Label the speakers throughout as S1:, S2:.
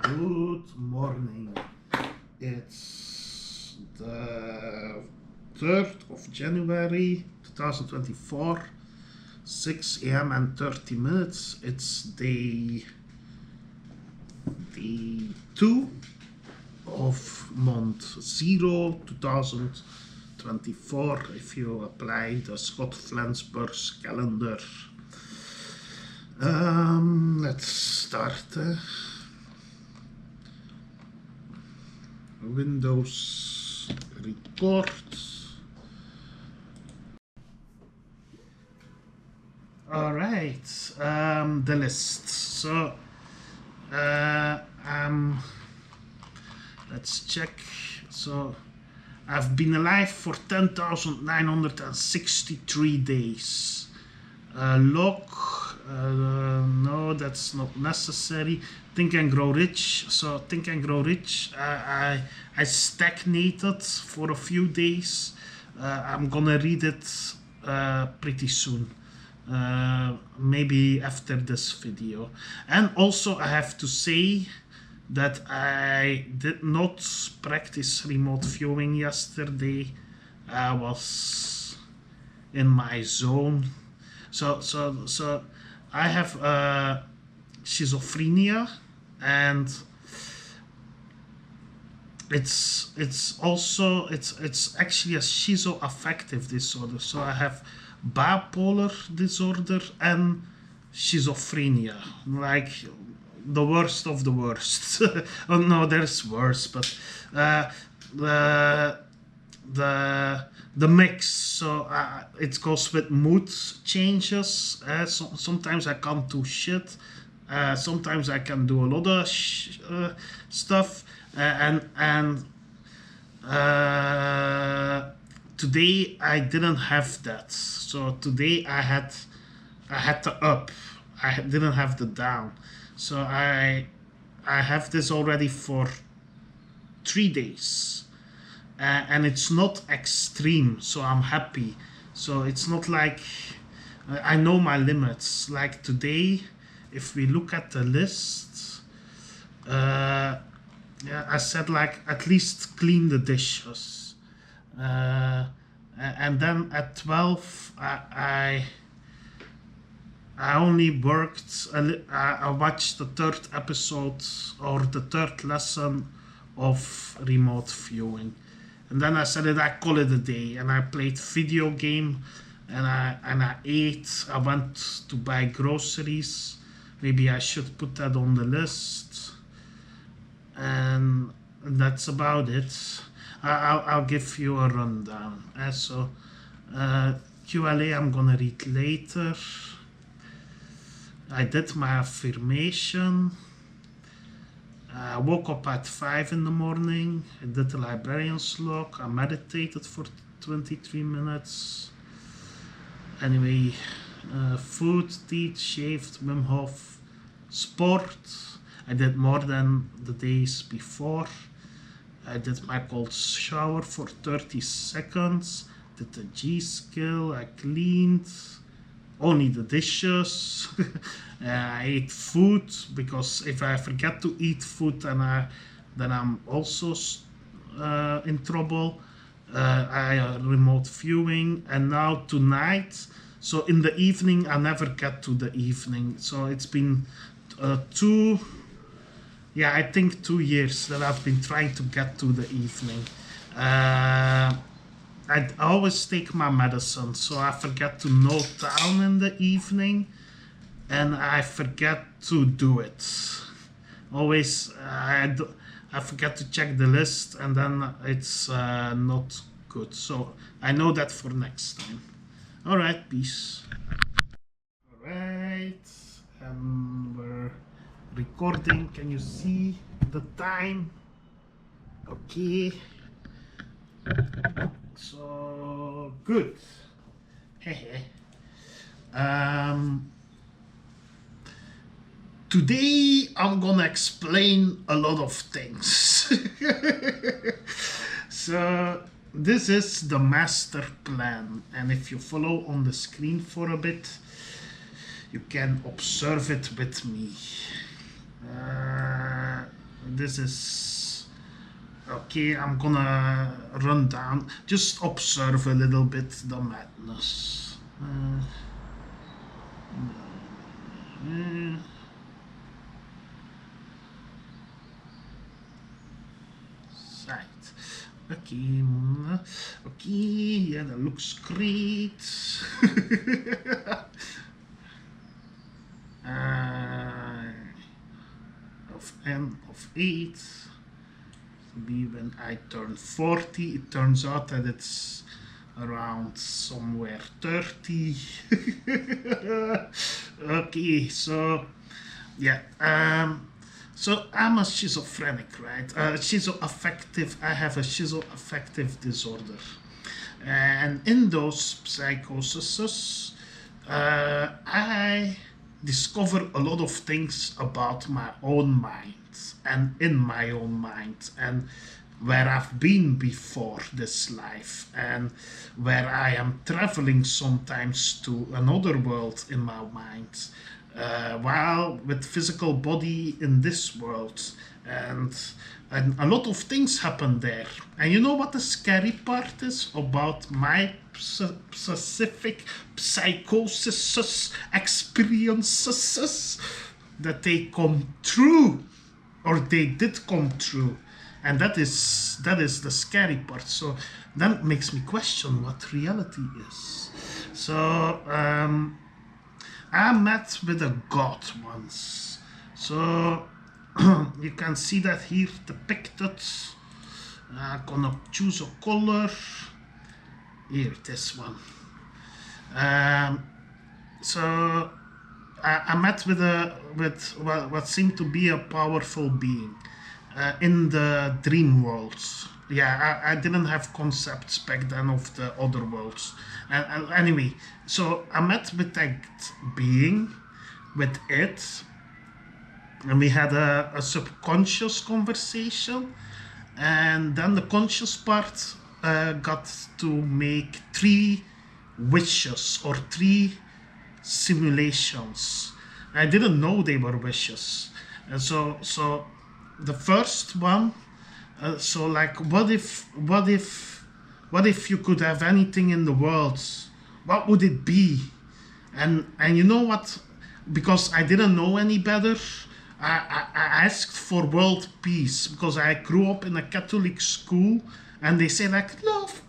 S1: Good morning. It's the 3rd of January 2024, 6 a.m. and 30 minutes. It's day 2 of month 0 2024 if you apply the Scott Flensburg's calendar. Let's start. Windows record. All right, the list. So let's check. So I've been alive for 10,963 days. Log, no, that's not necessary. Think and Grow Rich. So Think and Grow Rich, I stagnated for a few days. I'm gonna read it pretty soon. Maybe after this video. And also I have to say that I did not practice remote viewing yesterday. I was in my zone. So I have schizophrenia, and it's actually a schizoaffective disorder. So I have bipolar disorder and schizophrenia, like the worst of the worst. Oh no, there's worse, but the mix. So it goes with mood changes. Sometimes I can't do shit. Sometimes I can do a lot of stuff. And today I didn't have that. So today I had the up. I didn't have the down. So I have this already for 3 days. And it's not extreme, so I'm happy. So it's not like I know my limits. Like today, if we look at the list, yeah, I said like at least clean the dishes, and then at 12 I only worked. I watched the 3rd episode or the 3rd lesson of remote viewing. And then I said I call it a day, and I played video game, and I ate. I went to buy groceries. Maybe I should put that on the list. And that's about it. I'll give you a rundown. So QLA I'm gonna read later. I did my affirmation. I woke up at 5 in the morning. I did the Librarian's log. I meditated for 23 minutes. Anyway, food, teeth, shaved, Wim Hof, sport. I did more than the days before. I did my cold shower for 30 seconds. Did the G-skill. I cleaned. Only the dishes. I ate food, because if I forget to eat food, then I'm also in trouble. I remote viewing, and now tonight. So in the evening, I never get to the evening. So it's been 2 years that I've been trying to get to the evening. I always take my medicine, so I forget to note down in the evening, and I forget to do it. Always, I forget to check the list, and then it's not good. So I know that for next time. All right, peace. All right, and we're recording. Can you see the time? Okay. So good. Today I'm gonna explain a lot of things. So this is the master plan, and if you follow on the screen for a bit, you can observe it with me. this is okay. I'm gonna run down, just observe a little bit the madness. Right. Okay. Okay. Yeah, that looks great. Of n of 8 be when I turn 40. It turns out that it's around somewhere 30. Okay, so yeah, so I'm a schizophrenic, right? Schizoaffective. I have a schizoaffective disorder, and in those psychoses, I discover a lot of things about my own mind and in my own mind and where I've been before this life and where I am traveling sometimes to another world in my mind, while with physical body in this world, and a lot of things happen there. And you know what the scary part is about my specific psychosis experiences? That they come true, or they did come true, and that is the scary part. So that makes me question what reality is. So I met with a god once. So you can see that here depicted. I'm gonna choose a color. Here, this one. So I met with what seemed to be a powerful being in the dream worlds. Yeah, I didn't have concepts back then of the other worlds. And anyway, so I met with that being, with it, and we had a subconscious conversation, and then the conscious part got to make 3 wishes or 3 simulations. I didn't know they were wishes. And so the first one, so like, what if you could have anything in the world, what would it be? And you know what, because I didn't know any better, I asked for world peace, because I grew up in a Catholic school and they say like love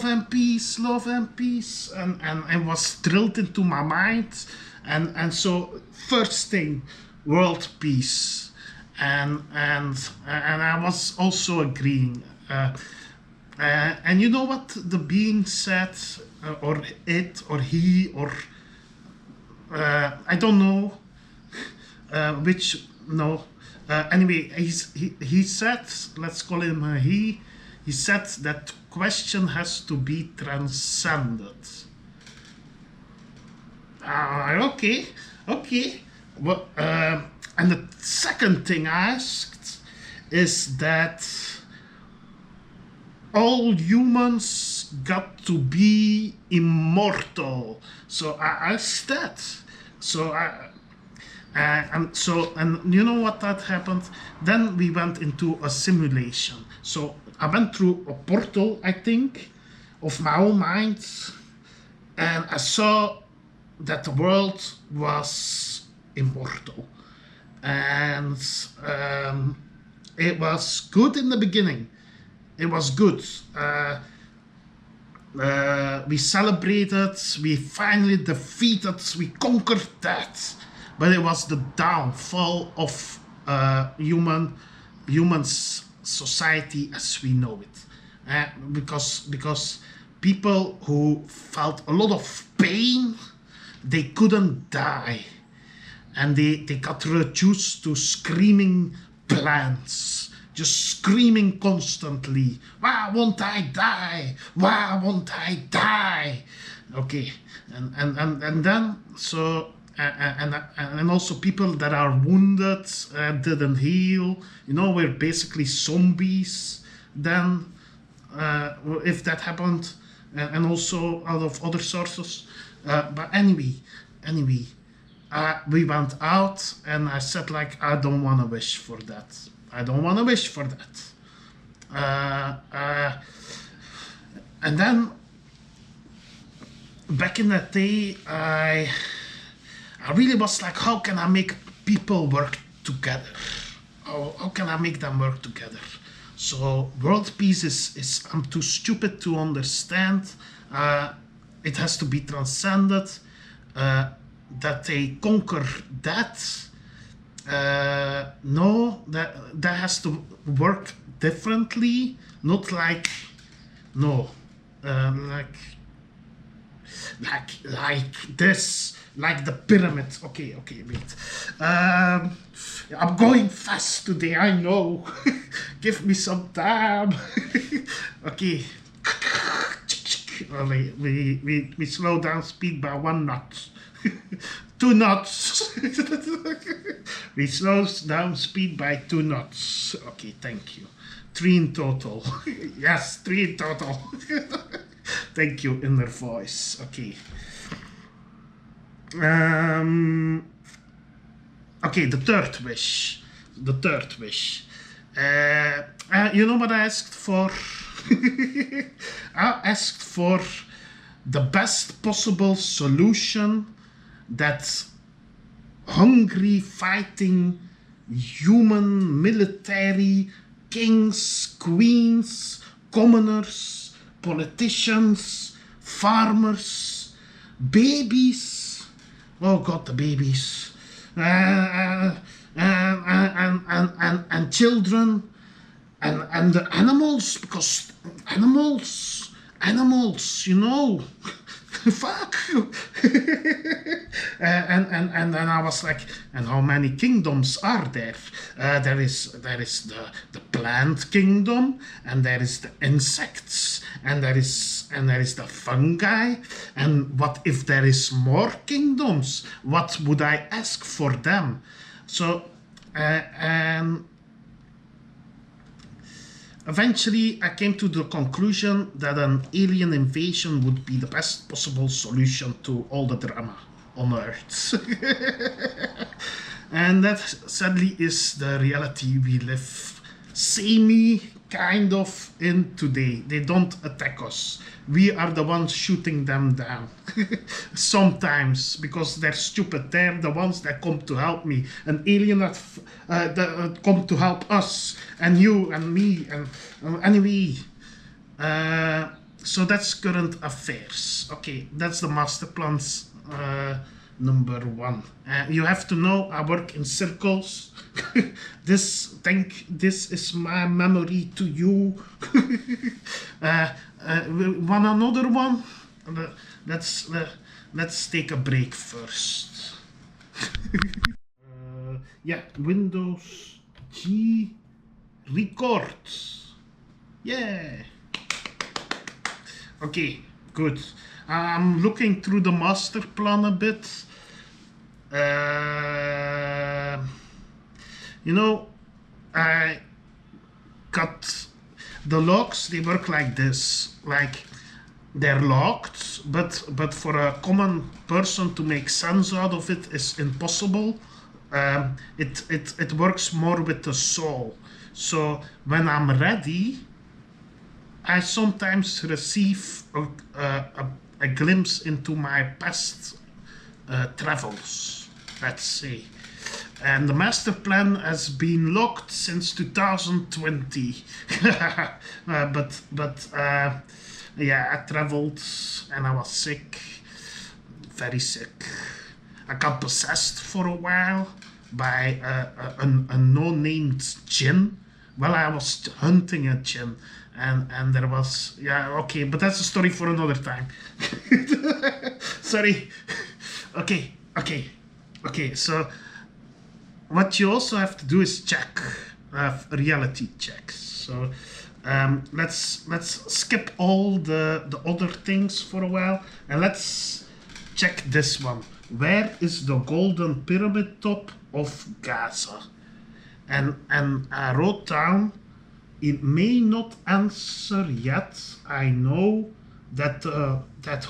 S1: and peace, and it was drilled into my mind, and so first thing, world peace, and I was also agreeing, and you know what the being said, or it or he or I don't know which, no, anyway, he said, let's call him a he said that question has to be transcended. Okay. Well, and the second thing I asked is that all humans got to be immortal. So I asked that. So and you know what that happened? Then we went into a simulation. So I went through a portal, I think, of my own mind, and I saw that the world was immortal, and it was good in the beginning. It was good. We celebrated. We finally defeated. We conquered that. But it was the downfall of humans society as we know it, because people who felt a lot of pain, they couldn't die, and they got reduced to screaming plants, just screaming constantly, why won't I die, why won't I die? Okay, and then so and also people that are wounded, didn't heal, we're basically zombies then, if that happened, and also out of other sources, but anyway, we went out, and I said like, I don't want to wish for that. I don't want to wish for that. And then back in that day, I really was like, how can I make people work together? How can I make them work together? So world peace is I'm too stupid to understand. It has to be transcended. That they conquer that. No, that has to work differently. Not like, no, like this, like the pyramid. Okay, wait. I'm going fast today, I know. Give me some time. Okay. We slow down speed by 1 knot. 2 knots. We slow down speed by 2 knots. Okay, thank you. 3 in total. Yes, 3 in total. Thank you, inner voice. Okay. Okay, the third wish. The third wish. You know what I asked for? I asked for the best possible solution that hungry, fighting, human, military, kings, queens, commoners, politicians, farmers, babies, oh God, the babies, and children, and the animals, because animals, you know, fuck. And then I was like, and how many kingdoms are there? There is the plant kingdom, and there is the insects, and there is the fungi. And what if there is more kingdoms? What would I ask for them? So and eventually, I came to the conclusion that an alien invasion would be the best possible solution to all the drama on Earth. And that sadly is the reality we live kind of in today. They don't attack us. We are the ones shooting them down. Sometimes, because they're stupid. They're the ones that come to help me. An alien that come to help us. And you and me. And anyway. So that's current affairs. Okay, that's the master plans. Number 1. You have to know I work in circles. This is my memory to you. Want another one? Let's take a break first. Yeah, Windows G record. Yeah. Okay, good. I'm looking through the master plan a bit. You know, I got the locks. They work like this, like they're locked, but for a common person to make sense out of it is impossible. It works more with the soul. So when I'm ready, I sometimes receive a glimpse into my past travels, let's say. And the master plan has been locked since 2020. Yeah, I traveled and I was sick, very sick. I got possessed for a while by a no-named djinn. Well, I was hunting a djinn. And there was, yeah, okay, but that's a story for another time. Sorry. Okay, so what you also have to do is check reality checks. So let's skip all the other things for a while and let's check this one. Where is the golden pyramid top of Gaza? And I wrote down, it may not answer yet. I know that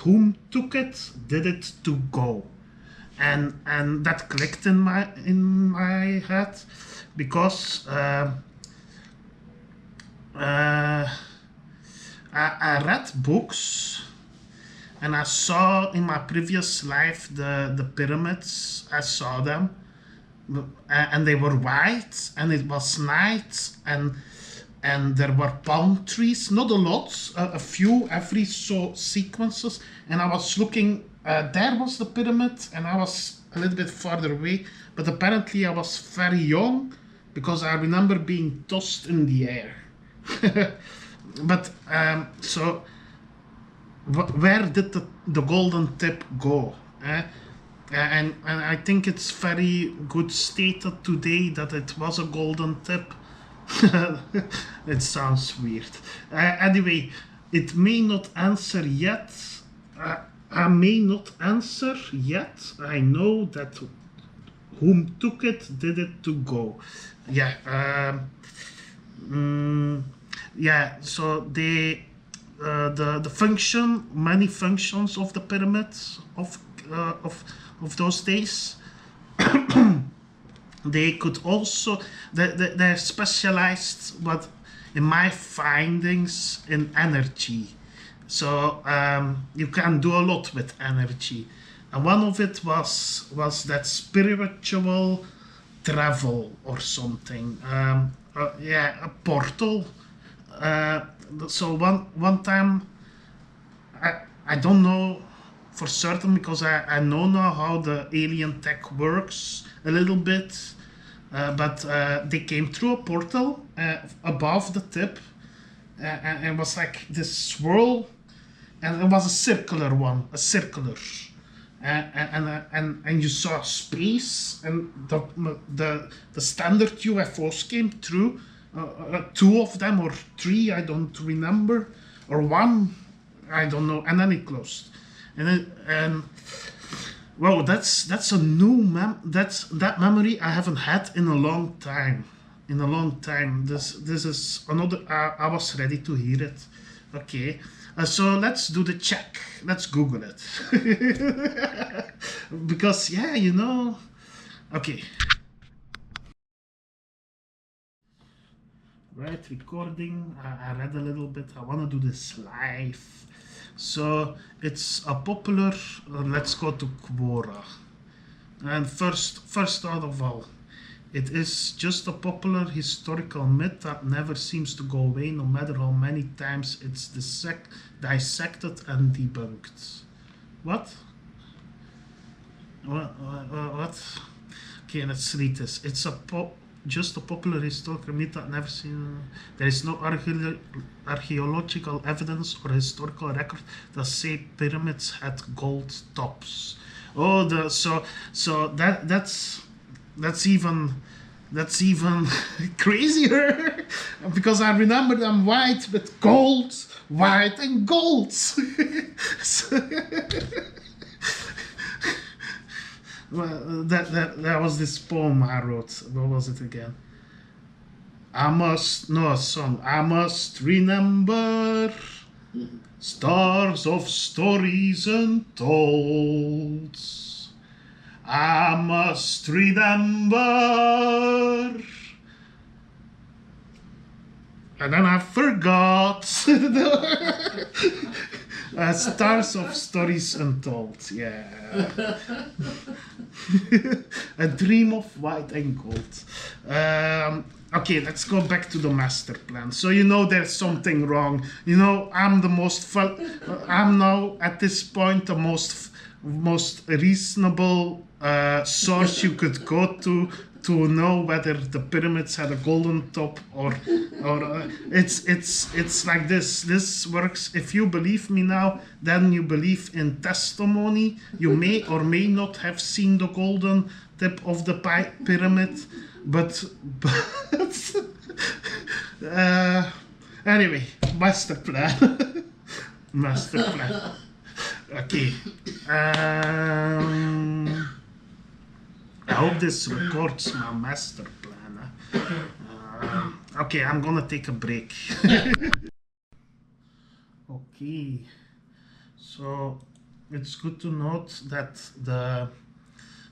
S1: whom took it did it to go, and that clicked in my head. because I read books, and I saw in my previous life the pyramids. I saw them, and they were white, and it was night, and there were palm trees, not a lot, a few every so sequences, and I was looking, there was the pyramid, and I was a little bit farther away, but apparently I was very young, because I remember being tossed in the air. But so where did the golden tip go? And I think it's very good stated today that it was a golden tip. It sounds weird. Anyway, it may not answer yet. I may not answer yet. I know that whom took it did it to go. Yeah. Yeah. So they the function, many functions of the pyramids of those days. They could also, they're specialized, but in my findings, in energy. So you can do a lot with energy. And one of it was that spiritual travel or something. Yeah, a portal. So one time, I don't know for certain, because I know now how the alien tech works a little bit, but they came through a portal above the tip, and it was like this swirl, and it was a circular one, and you saw space, and the standard UFOs came through, two of them or three, I don't remember, or one, I don't know, and then it closed. And well, that's a new that memory I haven't had in a long time. This is another. I was ready to hear it. Okay, so let's do the check. Let's Google it. Because yeah, you know. Okay. Right, recording. I read a little bit. I want to do this live. So it's a popular, let's go to Quora. And first out of all, it is just a popular historical myth that never seems to go away, no matter how many times it's dissected and debunked. What? What? Okay, let's read this. It's just a popular historical myth that never seen. There is no archaeological evidence or historical record that say pyramids had gold tops. Oh, so that's even crazier, because I remember them white with gold, white and gold. Well, that was this poem I wrote. What was it again? I must remember stars of stories untold. I must remember. And then I forgot. Stars of stories untold, yeah. A dream of white and gold. Okay, let's go back to the master plan. So you know there's something wrong. You know I'm now at this point the most reasonable source you could go to know whether the pyramids had a golden top or it's like this. This works. If you believe me now, then you believe in testimony. You may or may not have seen the golden tip of the pyramid, but anyway, master plan. Master plan. Okay. I hope this records my master plan. Okay, I'm gonna take a break. Okay, so it's good to note that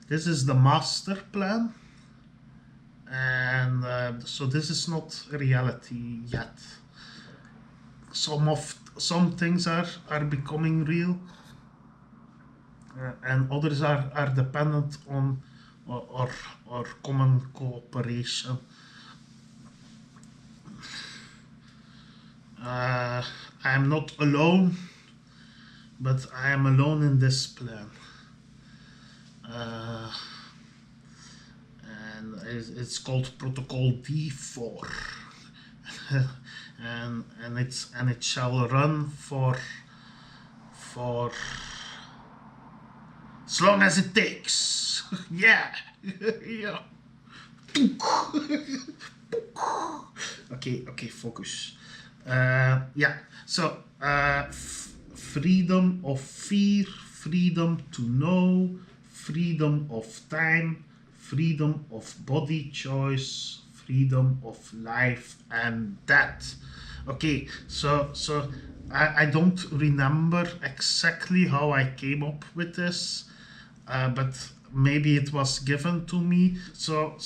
S1: this is the master plan, and so this is not reality yet. Some things are becoming real, and others are dependent on or common cooperation. I am not alone, but I am alone in this plan. And it's called Protocol D4, and it shall run for as long as it takes. Yeah. Yeah. Okay, focus. Yeah, so freedom of fear, freedom to know, freedom of time, freedom of body choice, freedom of life and death. Okay, so I don't remember exactly how I came up with this, but maybe it was given to me. So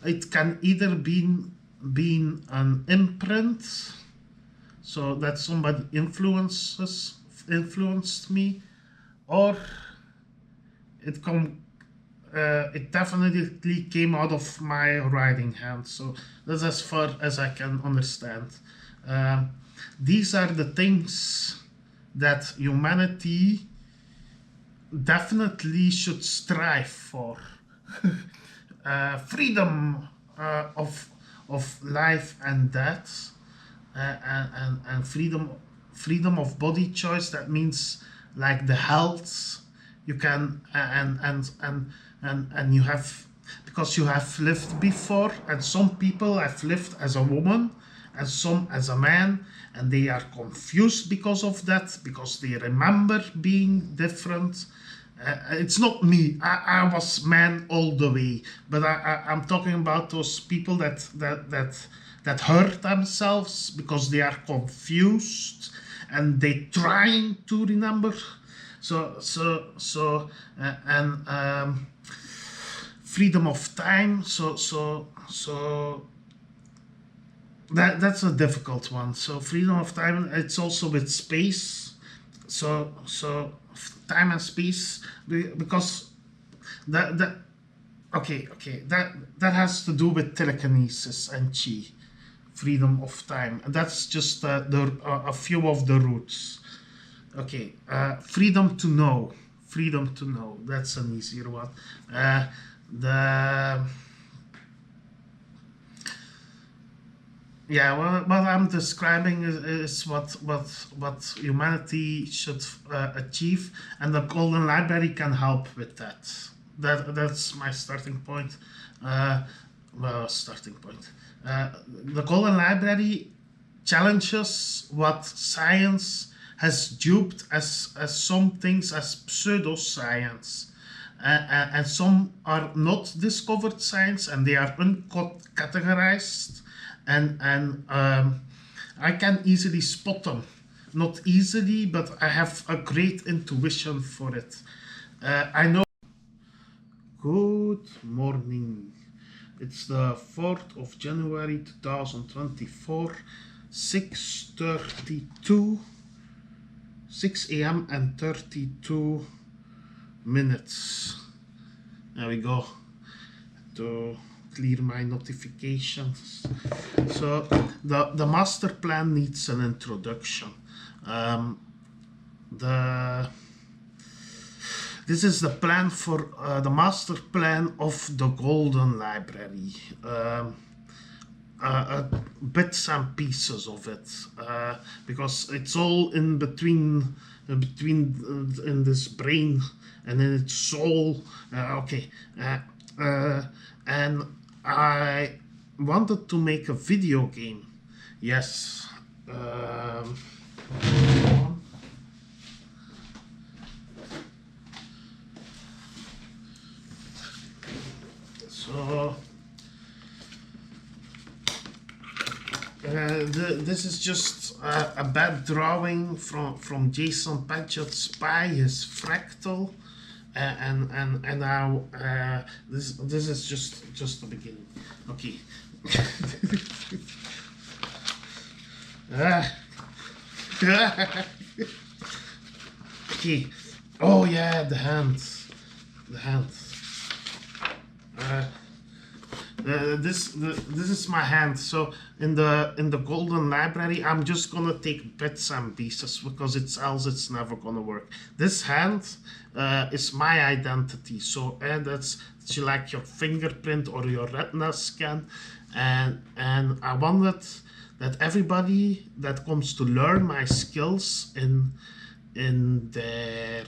S1: it can either be an imprint, so that somebody influenced me, or it definitely came out of my writing hand. So that's as far as I can understand. These are the things that humanity definitely should strive for. Freedom of life and death, and freedom of body choice. That means like the health you can, and you have, because you have lived before, and some people have lived as a woman and some as a man, and they are confused because of that, because they remember being different. It's not me. I was man all the way, but I'm talking about those people that hurt themselves because they are confused and they trying to remember. And freedom of time. So that's a difficult one. So freedom of time. It's also with space. So time and space, because that has to do with telekinesis and chi. Freedom of time, and that's just a few of the roots. Okay, freedom to know, that's an easier one. What I'm describing is what humanity should achieve, and the Golden Library can help with that. That's my starting point. The Golden Library challenges what science has duped as some things as pseudoscience. And some are not discovered science, and they are uncategorized. And I can easily spot them. Not easily, but I have a great intuition for it. I know. Good morning. It's the 4th of January 2024, 6:32, 6 a.m. and 32 minutes. There we go. To clear my notifications. So the master plan needs an introduction. This is the plan for the master plan of the Golden Library. Bits and pieces of it, because it's all in between in this brain and in its soul. And I wanted to make a video game. Yes. So this is just a bad drawing from Jason Padgett's Spy, his fractal. and now this is just the beginning. Okay. Okay. Oh yeah, the hands, the hands. This is my hand. So in the golden library, I'm just gonna take bits and pieces because else it's never gonna work. This hand is my identity. So that's like your fingerprint or your retina scan, and I wanted that everybody that comes to learn my skills in their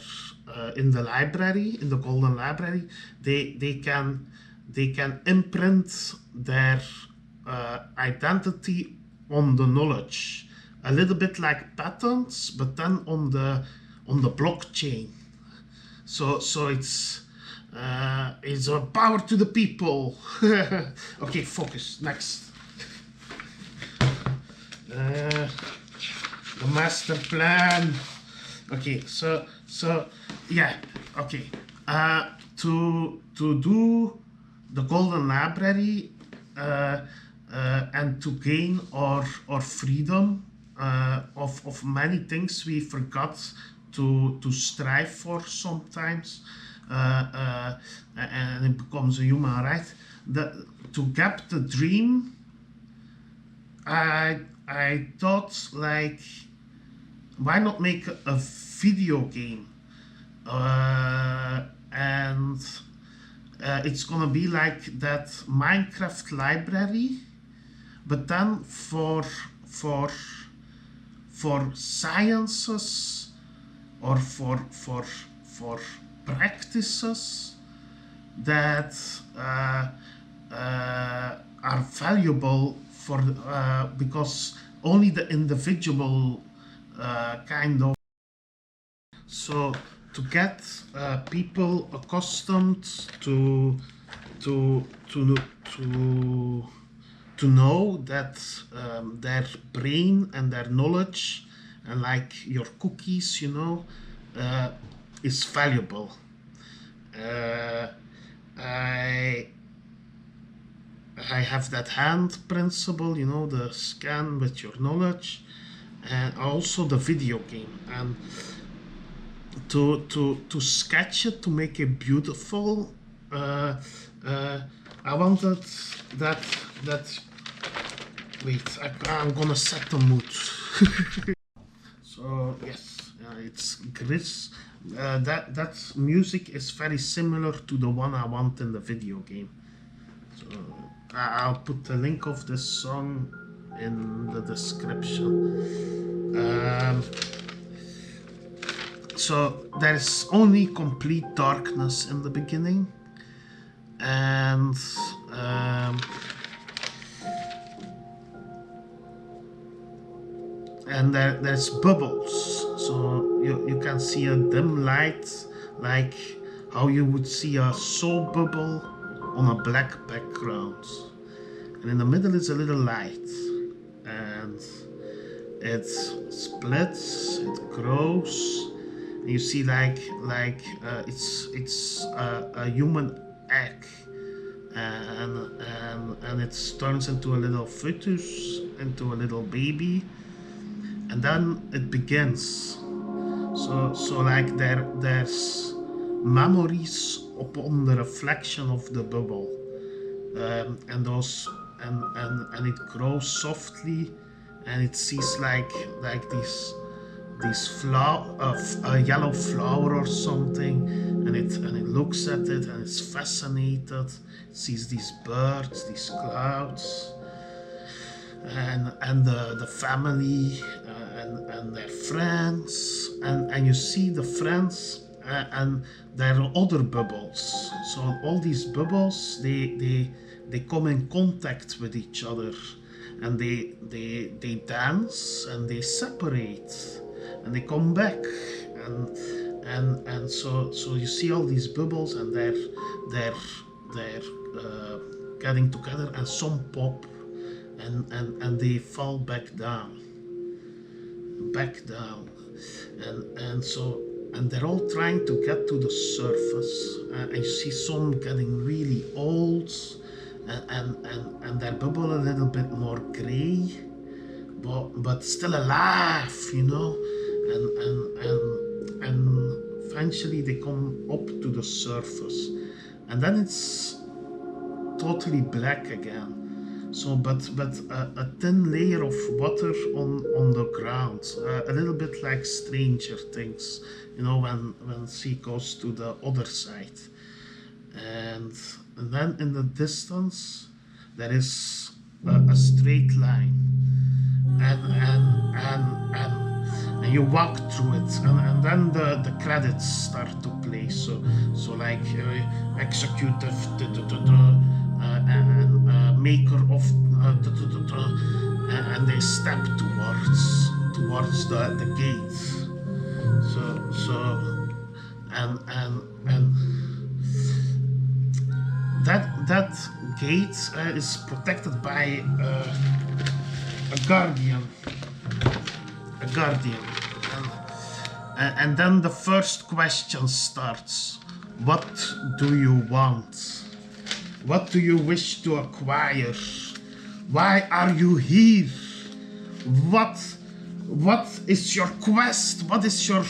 S1: in the library, in the golden library, they can imprint their identity on the knowledge, a little bit like patents, but then on the blockchain. So it's a power to the people. Okay, focus. Next. The master plan. Okay, so yeah. Okay. To do the golden library and to gain our freedom of many things we forgot to strive for sometimes, and it becomes a human right. To get the dream, I thought, like, why not make a video game, and it's gonna be like that Minecraft library, but then for sciences or for practices that are valuable for because only the individual kind of. So to get people accustomed to know that their brain and their knowledge, and like your cookies, is valuable. I have that hand principle, the scan with your knowledge, and also the video game, and to sketch it, to make it beautiful. I wanted that. Wait, I'm gonna set the mood. So yes, it's Gris. That music is very similar to the one I want in the video game. So I'll put the link of this song in the description. So there's only complete darkness in the beginning, and there's bubbles, so you can see a dim light, like how you would see a soap bubble on a black background, and in the middle is a little light, and it splits, it grows, and you see like it's a human egg, and it turns into a little fetus, into a little baby, and then it begins. So like there's memories upon the reflection of the bubble, and those and it grows softly, and it sees like these a yellow flower or something, and it looks at it, and it's fascinated. It sees these birds, these clouds, and the family, and their friends, and you see the friends, and there are other bubbles. So all these bubbles, they come in contact with each other, and they dance, and they separate, and they come back, and so you see all these bubbles, and they're getting together, and some pop, and they fall back down, and so and they're all trying to get to the surface. I see some getting really old, and their bubble a little bit more gray, but still alive, you know, and eventually they come up to the surface, and then it's totally black again. So, but a thin layer of water on the ground, a little bit like Stranger Things, you know, when she goes to the other side, and then in the distance there is a straight line, and you walk through it, and then the credits start to play. So like executive and maker of and they step towards the gate. So and that gate is protected by a guardian. And then the first question starts. What do you want? What do you wish to acquire? Why are you here? What is your quest? What is your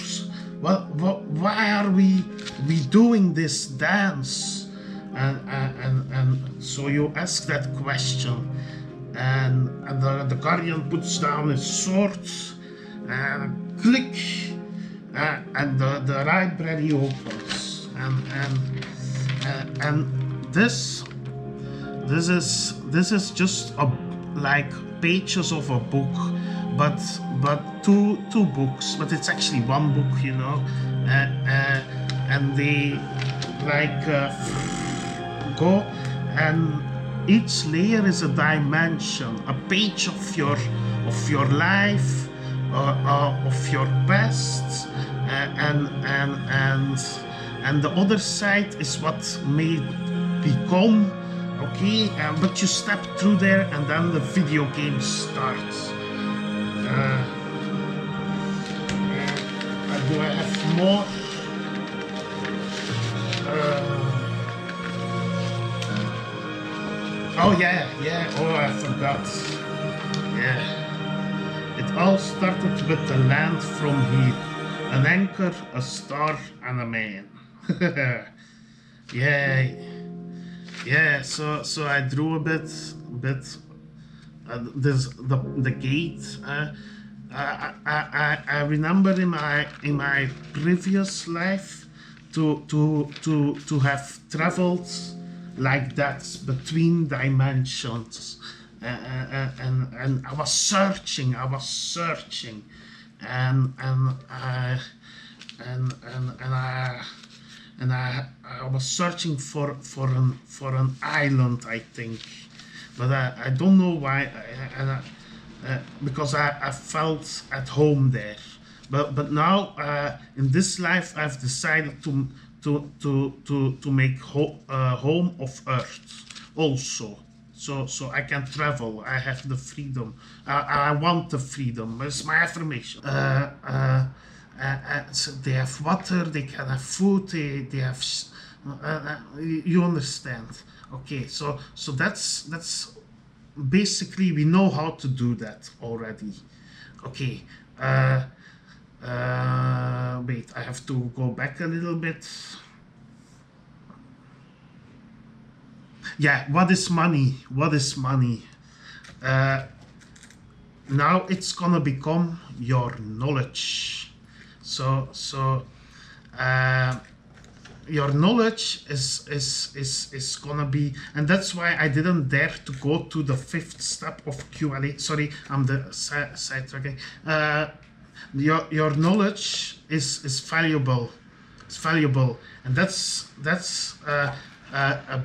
S1: why are we doing this dance? And so you ask that question, and the guardian puts down his sword, and click, and the library opens, and this is just like pages of a book, but two books, but it's actually one book, you know, and they like go, and each layer is a dimension, a page of your life, of your past, and the other side is what may become. Okay, but you step through there, and then the video game starts. Do I have more? Oh yeah. Oh, I forgot. Yeah. It all started with the land from here. An anchor, a star, and a man. Yeah. So I drew a bit. There's the gate. I remember in my previous life to have traveled like that between dimensions, and I was searching, and I was searching for an island, I think, but I don't know why, because I felt at home there. But now in this life I've decided to make home of Earth also, so I can travel. I have the freedom. I want the freedom. It's my affirmation. So they have water, they can have food, they have you understand. Okay, so that's basically, we know how to do that already. Okay, wait, I have to go back a little bit. Yeah, what is money? Now it's gonna become your knowledge. So your knowledge is gonna be, and that's why I didn't dare to go to the 5th step of QLA. Sorry, I'm the sidetracking. Your knowledge is valuable. It's valuable, and that's a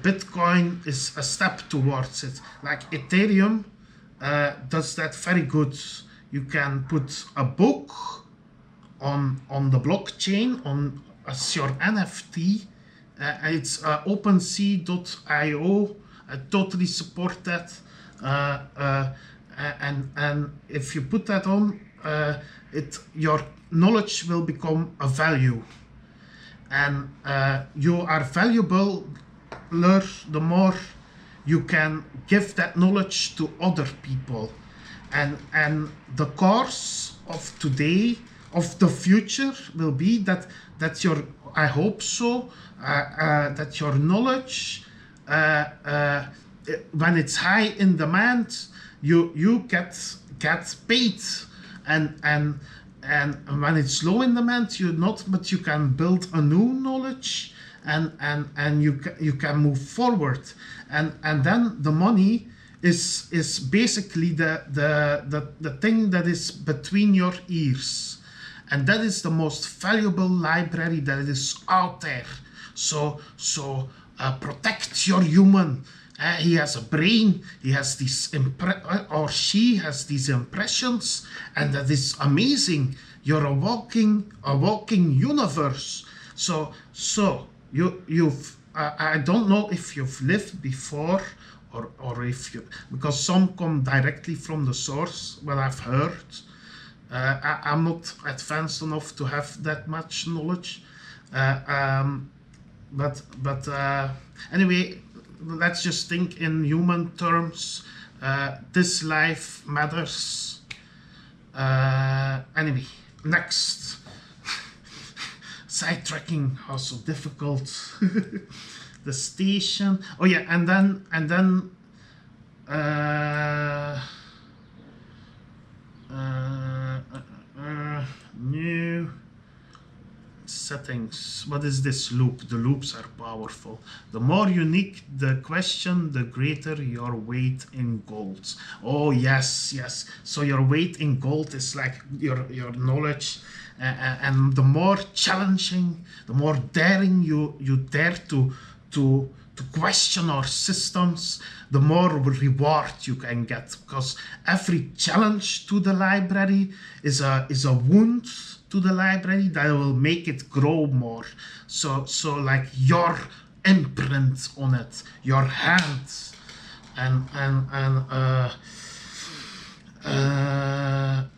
S1: Bitcoin is a step towards it. Like Ethereum does that very good. You can put a book on the blockchain as your NFT. It's OpenSea.io. I totally support that. And if you put that on, your knowledge will become a value, and you are valuable the more you can give that knowledge to other people. And the course of today, of the future, will be that your, I hope so, that your knowledge, when it's high in demand, you get paid, and when it's low in demand, you not, but you can build a new knowledge, and you can move forward, and then the money is basically the thing that is between your ears, and that is the most valuable library that is out there. So protect your human. He has a brain, he has these or she has these impressions, and that is amazing. You're a walking universe. So you've I don't know if you've lived before, or if you, because some come directly from the source, what I've heard. I'm not advanced enough to have that much knowledge, but anyway, let's just think in human terms. This life matters. Anyway, next. Sidetracking, also difficult. The station. Oh yeah, and then new settings. What is this loop? The loops are powerful. The more unique the question, the greater your weight in gold. Oh yes. So your weight in gold is like your knowledge, and the more challenging, the more daring you dare to question our systems, the more reward you can get, because every challenge to the library is a wound to the library that will make it grow more. So like your imprint on it, your hands, and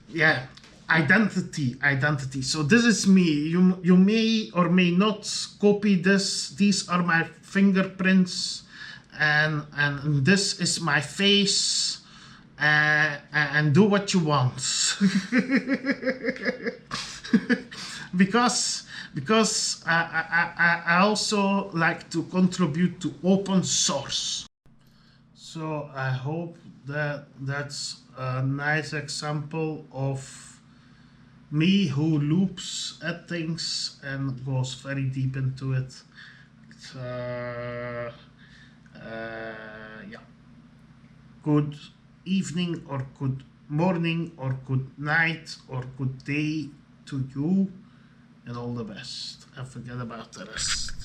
S1: yeah, identity. So this is me. You may or may not copy this. These are my fingerprints, and this is my face, and do what you want. because I also like to contribute to open source. So I hope that's a nice example of me who loops at things and goes very deep into it. Yeah. Good evening, or good morning, or good night, or good day to you, and all the best. And forget about the rest.